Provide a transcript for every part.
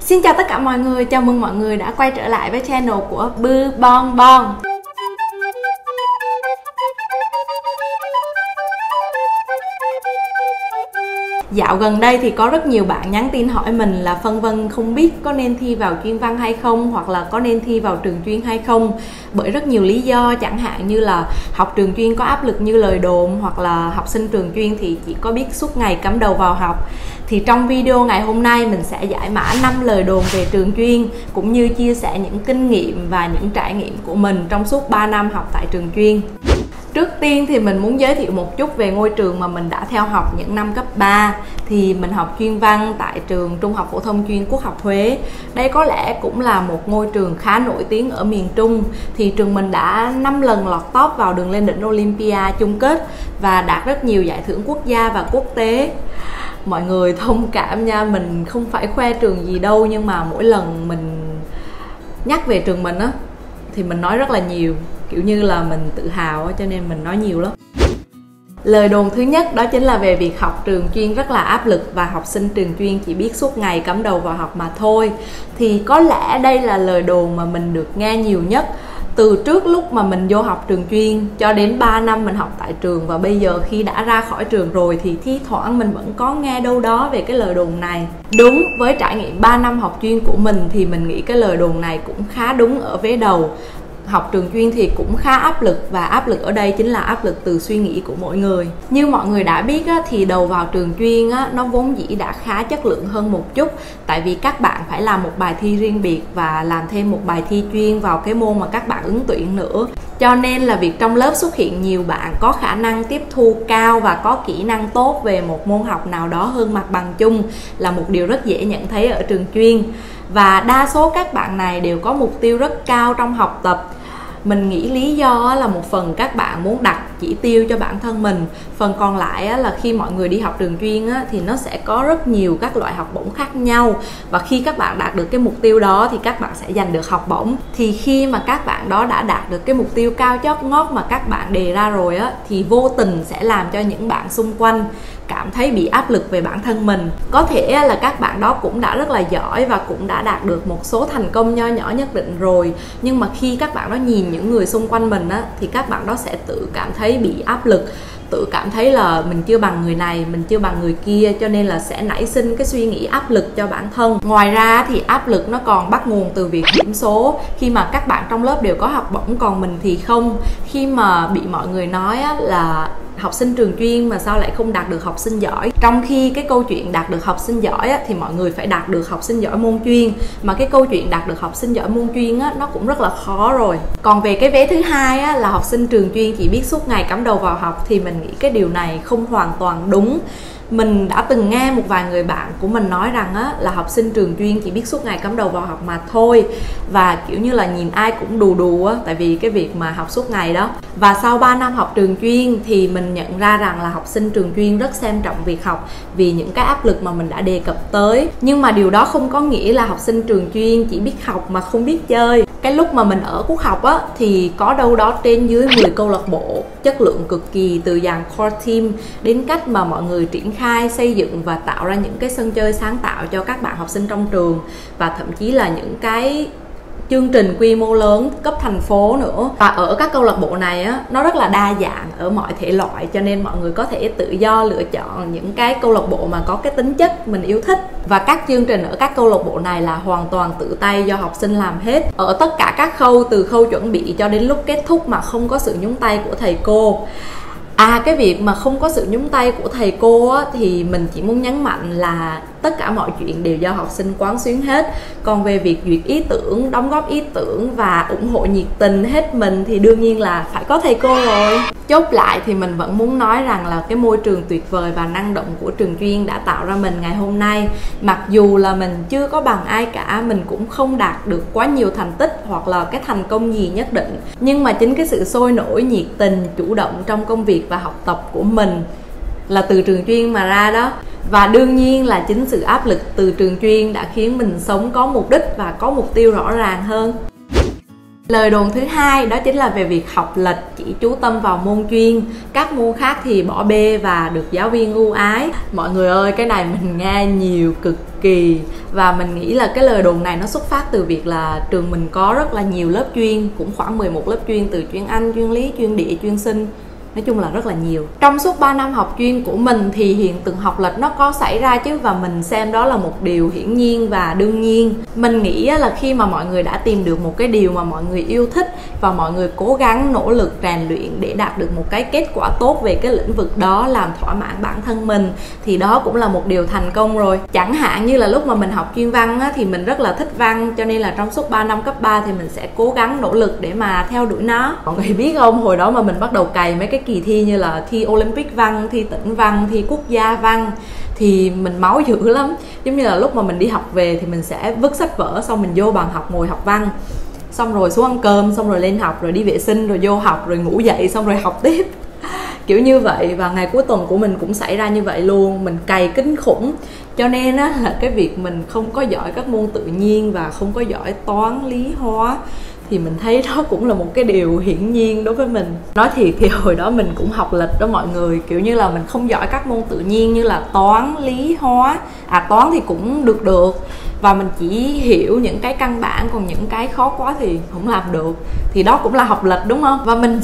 Xin chào tất cả mọi người, chào mừng mọi người đã quay trở lại với channel của Bư Bon Bon. Dạo gần đây thì có rất nhiều bạn nhắn tin hỏi mình là phân vân không biết có nên thi vào chuyên văn hay không, hoặc là có nên thi vào trường chuyên hay không, bởi rất nhiều lý do, chẳng hạn như là học trường chuyên có áp lực như lời đồn, hoặc là học sinh trường chuyên thì chỉ có biết suốt ngày cắm đầu vào học. Thì trong video ngày hôm nay mình sẽ giải mã 5 lời đồn về trường chuyên, cũng như chia sẻ những kinh nghiệm và những trải nghiệm của mình trong suốt 3 năm học tại trường chuyên. Trước tiên thì mình muốn giới thiệu một chút về ngôi trường mà mình đã theo học những năm cấp 3. Thì mình học chuyên văn tại trường Trung học phổ thông chuyên Quốc học Huế. Đây có lẽ cũng là một ngôi trường khá nổi tiếng ở miền Trung. Thì trường mình đã 5 lần lọt top vào đường lên đỉnh Olympia chung kết và đạt rất nhiều giải thưởng quốc gia và quốc tế. Mọi người thông cảm nha, mình không phải khoe trường gì đâu, nhưng mà mỗi lần mình nhắc về trường mình á thì mình nói rất là nhiều, kiểu như là mình tự hào cho nên mình nói nhiều lắm. Lời đồn thứ nhất đó chính là về việc học trường chuyên rất là áp lực và học sinh trường chuyên chỉ biết suốt ngày cắm đầu vào học mà thôi. Thì có lẽ đây là lời đồn mà mình được nghe nhiều nhất từ trước lúc mà mình vô học trường chuyên cho đến 3 năm mình học tại trường, và bây giờ khi đã ra khỏi trường rồi thì thi thoảng mình vẫn có nghe đâu đó về cái lời đồn này. Đúng, với trải nghiệm 3 năm học chuyên của mình thì mình nghĩ cái lời đồn này cũng khá đúng ở vế đầu. Học trường chuyên thì cũng khá áp lực, và áp lực ở đây chính là áp lực từ suy nghĩ của mỗi người. Như mọi người đã biết á, thì đầu vào trường chuyên á, nó vốn dĩ đã khá chất lượng hơn một chút, tại vì các bạn phải làm một bài thi riêng biệt và làm thêm một bài thi chuyên vào cái môn mà các bạn ứng tuyển nữa. Cho nên là việc trong lớp xuất hiện nhiều bạn có khả năng tiếp thu cao và có kỹ năng tốt về một môn học nào đó hơn mặt bằng chung là một điều rất dễ nhận thấy ở trường chuyên. Và đa số các bạn này đều có mục tiêu rất cao trong học tập. Mình nghĩ lý do là một phần các bạn muốn đặt chỉ tiêu cho bản thân mình, phần còn lại là khi mọi người đi học trường chuyên thì nó sẽ có rất nhiều các loại học bổng khác nhau, và khi các bạn đạt được cái mục tiêu đó thì các bạn sẽ giành được học bổng. Thì khi mà các bạn đó đã đạt được cái mục tiêu cao chót ngót mà các bạn đề ra rồi thì vô tình sẽ làm cho những bạn xung quanh cảm thấy bị áp lực về bản thân mình. Có thể là các bạn đó cũng đã rất là giỏi và cũng đã đạt được một số thành công nho nhỏ nhất định rồi, nhưng mà khi các bạn đó nhìn những người xung quanh mình thì các bạn đó sẽ tự cảm thấy bị áp lực, tự cảm thấy là mình chưa bằng người này, mình chưa bằng người kia, cho nên là sẽ nảy sinh cái suy nghĩ áp lực cho bản thân. Ngoài ra thì áp lực nó còn bắt nguồn từ việc điểm số, khi mà các bạn trong lớp đều có học bổng còn mình thì không. Khi mà bị mọi người nói là học sinh trường chuyên mà sao lại không đạt được học sinh giỏi, trong khi cái câu chuyện đạt được học sinh giỏi thì mọi người phải đạt được học sinh giỏi môn chuyên, mà cái câu chuyện đạt được học sinh giỏi môn chuyên nó cũng rất là khó rồi. Còn về cái vế thứ hai là học sinh trường chuyên chỉ biết suốt ngày cắm đầu vào học, thì mình nghĩ cái điều này không hoàn toàn đúng. Mình đã từng nghe một vài người bạn của mình nói rằng là học sinh trường chuyên chỉ biết suốt ngày cắm đầu vào học mà thôi, và kiểu như là nhìn ai cũng đù đù tại vì cái việc mà học suốt ngày đó. Và sau 3 năm học trường chuyên thì mình nhận ra rằng là học sinh trường chuyên rất xem trọng việc học vì những cái áp lực mà mình đã đề cập tới. Nhưng mà điều đó không có nghĩa là học sinh trường chuyên chỉ biết học mà không biết chơi. Cái lúc mà mình ở Quốc học thì có đâu đó trên dưới 10 câu lạc bộ chất lượng cực kỳ, từ dàn core team đến cách mà mọi người triển khai, xây dựng và tạo ra những cái sân chơi sáng tạo cho các bạn học sinh trong trường, và thậm chí là những cái chương trình quy mô lớn cấp thành phố nữa. Và ở các câu lạc bộ này nó rất là đa dạng ở mọi thể loại, cho nên mọi người có thể tự do lựa chọn những cái câu lạc bộ mà có cái tính chất mình yêu thích. Và các chương trình ở các câu lạc bộ này là hoàn toàn tự tay do học sinh làm hết, ở tất cả các khâu, từ khâu chuẩn bị cho đến lúc kết thúc mà không có sự nhúng tay của thầy cô. Cái việc mà không có sự nhúng tay của thầy cô thì mình chỉ muốn nhấn mạnh là tất cả mọi chuyện đều do học sinh quán xuyến hết. Còn về việc duyệt ý tưởng, đóng góp ý tưởng và ủng hộ nhiệt tình hết mình thì đương nhiên là phải có thầy cô rồi. Chốt lại thì mình vẫn muốn nói rằng là cái môi trường tuyệt vời và năng động của trường chuyên đã tạo ra mình ngày hôm nay. Mặc dù là mình chưa có bằng ai cả, mình cũng không đạt được quá nhiều thành tích hoặc là cái thành công gì nhất định, nhưng mà chính cái sự sôi nổi, nhiệt tình, chủ động trong công việc và học tập của mình là từ trường chuyên mà ra đó. Và đương nhiên là chính sự áp lực từ trường chuyên đã khiến mình sống có mục đích và có mục tiêu rõ ràng hơn. Lời đồn thứ hai đó chính là về việc học lệch, chỉ chú tâm vào môn chuyên, các môn khác thì bỏ bê và được giáo viên ưu ái. Mọi người ơi, cái này mình nghe nhiều, cực kỳ. Và mình nghĩ là cái lời đồn này nó xuất phát từ việc là trường mình có rất là nhiều lớp chuyên, cũng khoảng 11 lớp chuyên, từ chuyên Anh, chuyên lý, chuyên địa, chuyên sinh, nói chung là rất là nhiều. Trong suốt 3 năm học chuyên của mình thì hiện tượng học lệch nó có xảy ra chứ, và mình xem đó là một điều hiển nhiên và đương nhiên. Mình nghĩ là khi mà mọi người đã tìm được một cái điều mà mọi người yêu thích và mọi người cố gắng nỗ lực rèn luyện để đạt được một cái kết quả tốt về cái lĩnh vực đó, làm thỏa mãn bản thân mình, thì đó cũng là một điều thành công rồi. Chẳng hạn như là lúc mà mình học chuyên văn á, thì mình rất là thích văn, cho nên là trong suốt 3 năm cấp 3 thì mình sẽ cố gắng nỗ lực để mà theo đuổi nó. Mọi người biết không, hồi đó mà mình bắt đầu cày mấy cái kỳ thi như là thi Olympic văn, thi tỉnh văn, thi quốc gia văn thì mình máu dữ lắm. Giống như là lúc mà mình đi học về thì mình sẽ vứt sách vở, xong mình vô bàn học ngồi học văn, xong rồi xuống ăn cơm, xong rồi lên học, rồi đi vệ sinh, rồi vô học, rồi ngủ dậy, xong rồi học tiếp kiểu như vậy. Và ngày cuối tuần của mình cũng xảy ra như vậy luôn, mình cày kinh khủng. Cho nên á, là cái việc mình không có giỏi các môn tự nhiên và không có giỏi toán, lý, hóa thì mình thấy đó cũng là một cái điều hiển nhiên đối với mình. Nói thiệt thì hồi đó mình cũng học lệch đó mọi người, kiểu như là mình không giỏi các môn tự nhiên như là toán, lý, hóa. Toán thì cũng được và mình chỉ hiểu những cái căn bản, còn những cái khó quá thì không làm được, thì đó cũng là học lệch đúng không? Và mình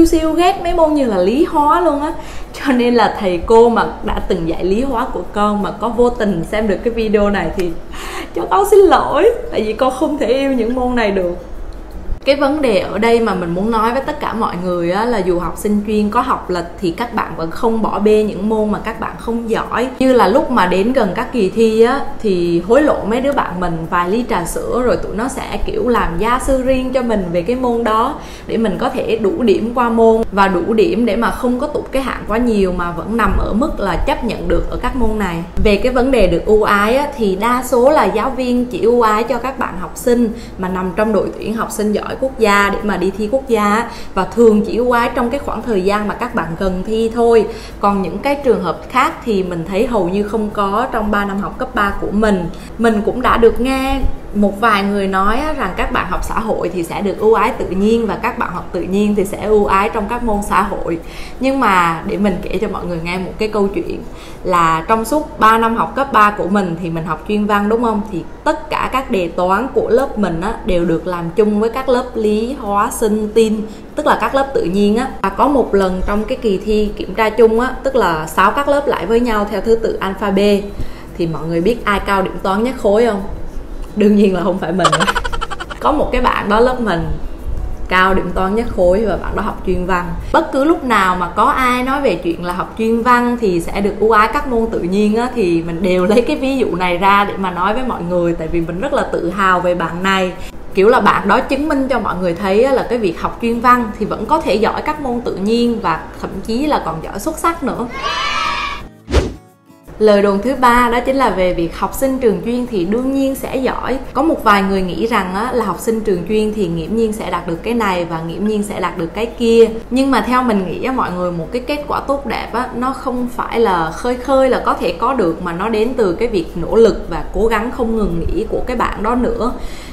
siêu ghét mấy môn như là lý hóa luôn á. Cho nên là thầy cô mà đã từng dạy lý hóa của con mà có vô tình xem được cái video này thì cho con xin lỗi, tại vì con không thể yêu những môn này được. Cái vấn đề ở đây mà mình muốn nói với tất cả mọi người á, là dù học sinh chuyên có học lệch thì các bạn vẫn không bỏ bê những môn mà các bạn không giỏi. Như là lúc mà đến gần các kỳ thi á, thì hối lộ mấy đứa bạn mình vài ly trà sữa, rồi tụi nó sẽ kiểu làm gia sư riêng cho mình về cái môn đó để mình có thể đủ điểm qua môn, và đủ điểm để mà không có tụt cái hạng quá nhiều mà vẫn nằm ở mức là chấp nhận được ở các môn này. Về cái vấn đề được ưu ái á, thì đa số là giáo viên chỉ ưu ái cho các bạn học sinh mà nằm trong đội tuyển học sinh giỏi quốc gia để mà đi thi quốc gia, và thường chỉ ưu ái trong cái khoảng thời gian mà các bạn gần thi thôi. Còn những cái trường hợp khác thì mình thấy hầu như không có trong 3 năm học cấp 3 của mình. Mình cũng đã được nghe một vài người nói rằng các bạn học xã hội thì sẽ được ưu ái tự nhiên, và các bạn học tự nhiên thì sẽ ưu ái trong các môn xã hội. Nhưng mà để mình kể cho mọi người nghe một cái câu chuyện là trong suốt 3 năm học cấp 3 của mình thì mình học chuyên văn đúng không? Thì tất cả các đề toán của lớp mình đều được làm chung với các lớp lý, hóa, sinh, tin, tức là các lớp tự nhiên á. Và có một lần trong cái kỳ thi kiểm tra chung á, tức là 6 các lớp lại với nhau theo thứ tự alphabet, thì mọi người biết ai cao điểm toán nhất khối không? Đương nhiên là không phải mình. Có một cái bạn đó lớp mình cao điểm toán nhất khối, và bạn đó học chuyên văn. Bất cứ lúc nào mà có ai nói về chuyện là học chuyên văn thì sẽ được ưu ái các môn tự nhiên á, thì mình đều lấy cái ví dụ này ra để mà nói với mọi người, tại vì mình rất là tự hào về bạn này. Kiểu là bạn đó chứng minh cho mọi người thấy là cái việc học chuyên văn thì vẫn có thể giỏi các môn tự nhiên, và thậm chí là còn giỏi xuất sắc nữa. Lời đồn thứ ba đó chính là về việc học sinh trường chuyên thì đương nhiên sẽ giỏi. Có một vài người nghĩ rằng là học sinh trường chuyên thì nghiễm nhiên sẽ đạt được cái này và nghiễm nhiên sẽ đạt được cái kia. Nhưng mà theo mình nghĩ mọi người, một cái kết quả tốt đẹp nó không phải là khơi là có thể có được, mà nó đến từ cái việc nỗ lực và cố gắng không ngừng nghỉ của cái bạn đó nữa.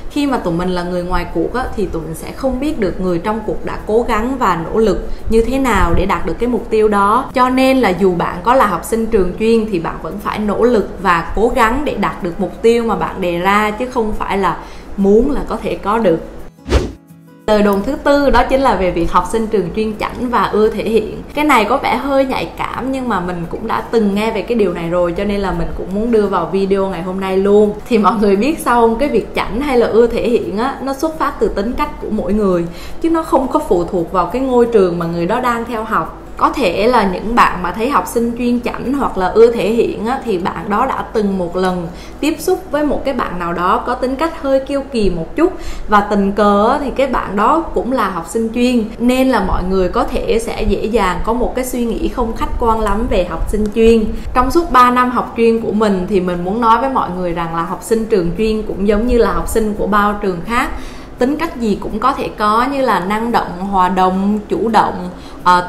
Khi mà tụi mình là người ngoài cuộc thì tụi mình sẽ không biết được người trong cuộc đã cố gắng và nỗ lực như thế nào để đạt được cái mục tiêu đó. Cho nên là dù bạn có là học sinh trường chuyên thì bạn vẫn phải nỗ lực và cố gắng để đạt được mục tiêu mà bạn đề ra, chứ không phải là muốn là có thể có được. Lời đồn thứ tư đó chính là về việc học sinh trường chuyên chảnh và ưa thể hiện. Cái này có vẻ hơi nhạy cảm, nhưng mà mình cũng đã từng nghe về cái điều này rồi, cho nên là mình cũng muốn đưa vào video ngày hôm nay luôn. Thì mọi người biết sao không? Cái việc chảnh hay là ưa thể hiện nó xuất phát từ tính cách của mỗi người, chứ nó không có phụ thuộc vào cái ngôi trường mà người đó đang theo học. Có thể là những bạn mà thấy học sinh chuyên chảnh hoặc là ưa thể hiện thì bạn đó đã từng một lần tiếp xúc với một cái bạn nào đó có tính cách hơi kiêu kỳ một chút, và tình cờ thì cái bạn đó cũng là học sinh chuyên, nên là mọi người có thể sẽ dễ dàng có một cái suy nghĩ không khách quan lắm về học sinh chuyên. Trong suốt 3 năm học chuyên của mình thì mình muốn nói với mọi người rằng là học sinh trường chuyên cũng giống như là học sinh của bao trường khác. Tính cách gì cũng có thể có, như là năng động, hòa đồng, chủ động,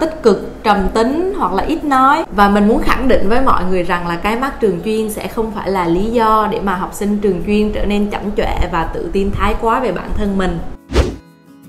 tích cực, trầm tính hoặc là ít nói. Và mình muốn khẳng định với mọi người rằng là cái mác trường chuyên sẽ không phải là lý do để mà học sinh trường chuyên trở nên chảnh chọe và tự tin thái quá về bản thân mình.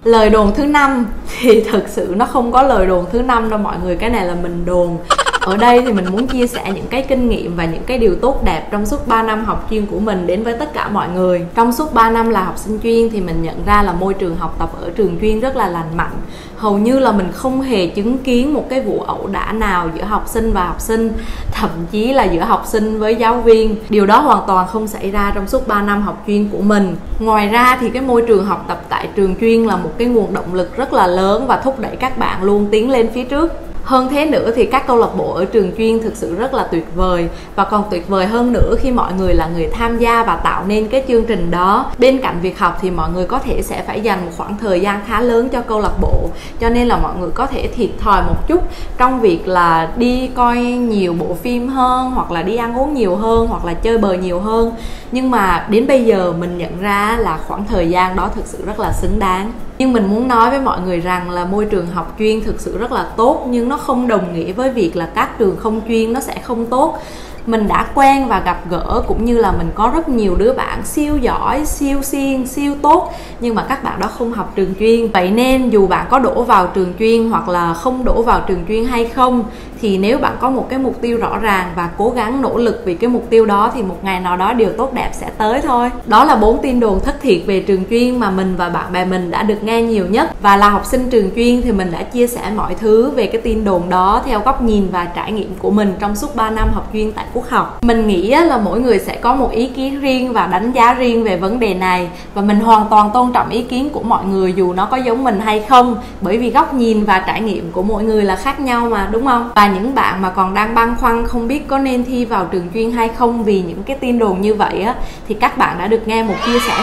Lời đồn thứ 5 thì thực sự nó không có lời đồn thứ 5 đâu mọi người, cái này là mình đồn. Ở đây thì mình muốn chia sẻ những cái kinh nghiệm và những cái điều tốt đẹp trong suốt 3 năm học chuyên của mình đến với tất cả mọi người. Trong suốt 3 năm là học sinh chuyên thì mình nhận ra là môi trường học tập ở trường chuyên rất là lành mạnh. Hầu như là mình không hề chứng kiến một cái vụ ẩu đả nào giữa học sinh và học sinh, thậm chí là giữa học sinh với giáo viên. Điều đó hoàn toàn không xảy ra trong suốt 3 năm học chuyên của mình. Ngoài ra thì cái môi trường học tập tại trường chuyên là một cái nguồn động lực rất là lớn và thúc đẩy các bạn luôn tiến lên phía trước. Hơn thế nữa thì các câu lạc bộ ở trường chuyên thực sự rất là tuyệt vời, và còn tuyệt vời hơn nữa khi mọi người là người tham gia và tạo nên cái chương trình đó. Bên cạnh việc học thì mọi người có thể sẽ phải dành một khoảng thời gian khá lớn cho câu lạc bộ, cho nên là mọi người có thể thiệt thòi một chút trong việc là đi coi nhiều bộ phim hơn, hoặc là đi ăn uống nhiều hơn, hoặc là chơi bời nhiều hơn. Nhưng mà đến bây giờ mình nhận ra là khoảng thời gian đó thực sự rất là xứng đáng. Nhưng mình muốn nói với mọi người rằng là môi trường học chuyên thực sự rất là tốt, nhưng nó không đồng nghĩa với việc là các trường không chuyên nó sẽ không tốt. Mình đã quen và gặp gỡ cũng như là mình có rất nhiều đứa bạn siêu giỏi, siêu siêng, siêu tốt, nhưng mà các bạn đó không học trường chuyên. Vậy nên dù bạn có đổ vào trường chuyên hoặc là không đổ vào trường chuyên hay không, thì nếu bạn có một cái mục tiêu rõ ràng và cố gắng nỗ lực vì cái mục tiêu đó thì một ngày nào đó điều tốt đẹp sẽ tới thôi. Đó là 4 tin đồn thất thiệt về trường chuyên mà mình và bạn bè mình đã được nghe nhiều nhất. Và là học sinh trường chuyên thì mình đã chia sẻ mọi thứ về cái tin đồn đó theo góc nhìn và trải nghiệm của mình trong suốt 3 năm học chuyên tại Quốc học. Mình nghĩ là mỗi người sẽ có một ý kiến riêng và đánh giá riêng về vấn đề này, và mình hoàn toàn tôn trọng ý kiến của mọi người dù nó có giống mình hay không, bởi vì góc nhìn và trải nghiệm của mỗi người là khác nhau mà, đúng không? Và những bạn mà còn đang băn khoăn không biết có nên thi vào trường chuyên hay không vì những cái tin đồn như vậy á, thì các bạn đã được nghe một chia sẻ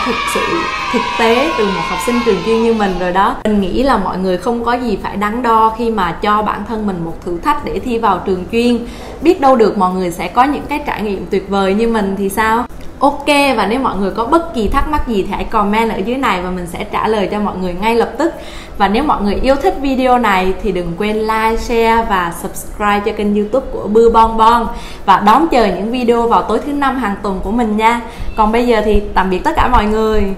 thực tế từ một học sinh trường chuyên như mình rồi đó. Mình nghĩ là mọi người không có gì phải đắn đo khi mà cho bản thân mình một thử thách để thi vào trường chuyên. Biết đâu được mọi người sẽ có những cái trải nghiệm tuyệt vời như mình thì sao? Ok, và nếu mọi người có bất kỳ thắc mắc gì thì hãy comment ở dưới này và mình sẽ trả lời cho mọi người ngay lập tức. Và nếu mọi người yêu thích video này thì đừng quên like, share và subscribe cho kênh YouTube của Bư Bon Bon, và đón chờ những video vào tối thứ 5 hàng tuần của mình nha. Còn bây giờ thì tạm biệt tất cả mọi người.